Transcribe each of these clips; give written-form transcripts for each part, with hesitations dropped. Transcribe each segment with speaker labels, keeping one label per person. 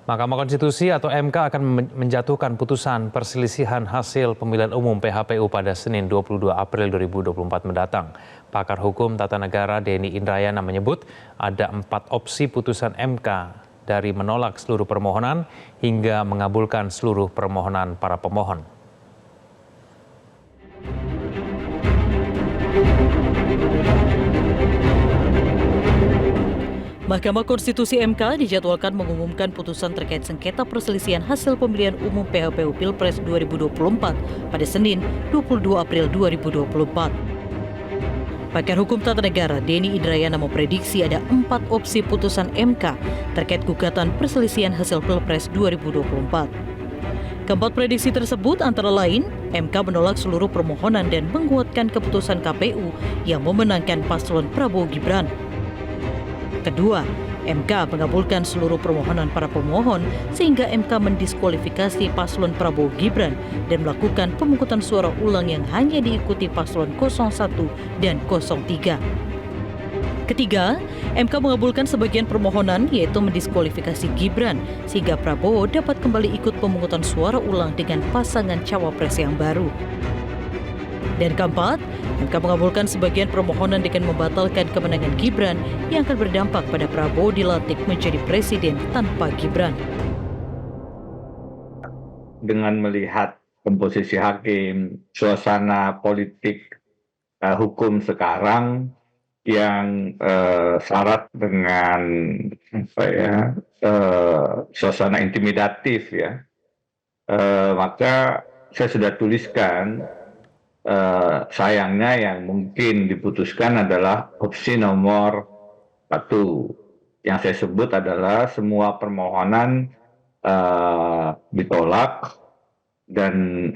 Speaker 1: Mahkamah Konstitusi atau MK akan menjatuhkan putusan perselisihan hasil pemilihan umum PHPU pada Senin 22 April 2024 mendatang. Pakar Hukum Tata Negara Denny Indrayana menyebut ada 4 opsi putusan MK, dari menolak seluruh permohonan hingga mengabulkan seluruh permohonan para pemohon.
Speaker 2: Mahkamah Konstitusi MK dijadwalkan mengumumkan putusan terkait sengketa perselisihan hasil pemilihan umum PHPU Pilpres 2024 pada Senin 22 April 2024. Pakar Hukum Tata Negara Denny Indrayana memprediksi ada 4 opsi putusan MK terkait gugatan perselisihan hasil Pilpres 2024. Keempat prediksi tersebut antara lain, MK menolak seluruh permohonan dan menguatkan keputusan KPU yang memenangkan paslon Prabowo Gibran. Kedua, MK mengabulkan seluruh permohonan para pemohon sehingga MK mendiskualifikasi paslon Prabowo Gibran dan melakukan pemungutan suara ulang yang hanya diikuti paslon 01 dan 03. Ketiga, MK mengabulkan sebagian permohonan yaitu mendiskualifikasi Gibran sehingga Prabowo dapat kembali ikut pemungutan suara ulang dengan pasangan cawapres yang baru. Dan keempat, MK mengabulkan sebagian permohonan dengan membatalkan kemenangan Gibran yang akan berdampak pada Prabowo dilantik menjadi presiden tanpa Gibran.
Speaker 3: Dengan melihat komposisi hakim, suasana politik hukum sekarang yang syarat dengan suasana intimidatif ya, maka saya sudah tuliskan. Sayangnya yang mungkin diputuskan adalah opsi nomor 1. Yang saya sebut adalah semua permohonan ditolak dan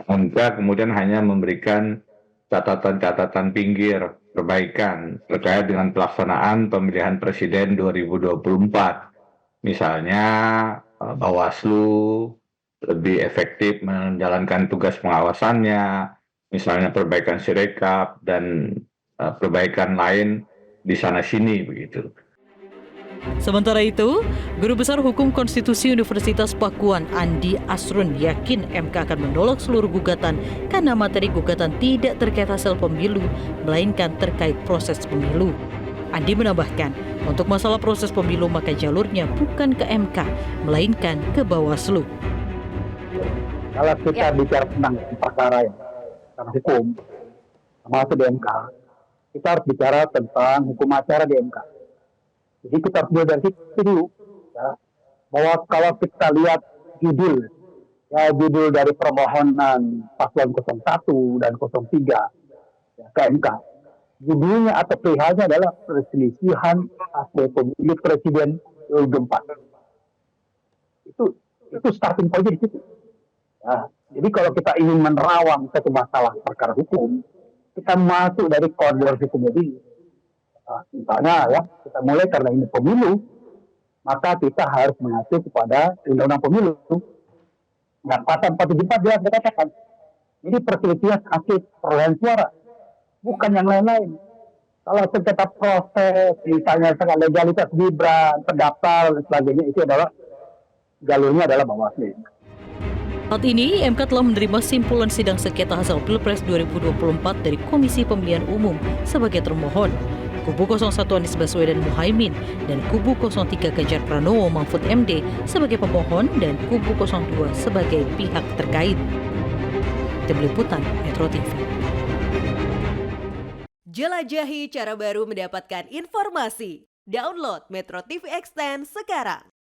Speaker 3: MK kemudian hanya memberikan catatan-catatan pinggir perbaikan terkait dengan pelaksanaan pemilihan presiden 2024. Misalnya Bawaslu lebih efektif menjalankan tugas pengawasannya, misalnya perbaikan sirekap dan perbaikan lain di sana-sini begitu.
Speaker 2: Sementara itu, Guru Besar Hukum Konstitusi Universitas Pakuan Andi Asrun yakin MK akan menolak seluruh gugatan karena materi gugatan tidak terkait hasil pemilu, melainkan terkait proses pemilu. Andi menambahkan, untuk masalah proses pemilu maka jalurnya bukan ke MK, melainkan ke Bawaslu.
Speaker 4: Kalau kita bicara tentang perkara yang hukum, termasuk di MK, kita harus bicara tentang hukum acara di MK. Jadi kita harus belajar dari situ dulu, ya, bahwa kalau kita lihat judul dari permohonan paslon 01 dan 03 ya, ke MK, judulnya atau perihalnya adalah perselisihan hasil pemilu presiden 2024. Itu starting point di situ. Ya. Jadi kalau kita ingin menerawang satu masalah perkara hukum, kita masuk dari koridor hukum ini. Nah, misalnya ya, kita mulai karena ini pemilu, maka kita harus mengacu kepada undang-undang pemilu. Nah, pasal 474 jelas dikatakan, ini perselisihan hasil perolehan suara, bukan yang lain-lain. Kalau sengketa proses, misalnya legalitas Gibran, pendaftar, dan sebagainya, itu adalah jalurnya adalah Bawaslu.
Speaker 2: Saat ini, MK telah menerima simpulan sidang sengketa hasil Pilpres 2024 dari Komisi Pemilihan Umum sebagai termohon, Kubu 01 Anies Baswedan Muhaimin, dan Kubu 03 Ganjar Pranowo Mahfud MD sebagai pemohon dan Kubu 02 sebagai pihak terkait. Tim Liputan Metro TV.
Speaker 5: Jelajahi cara baru mendapatkan informasi. Download Metro TV Extend sekarang.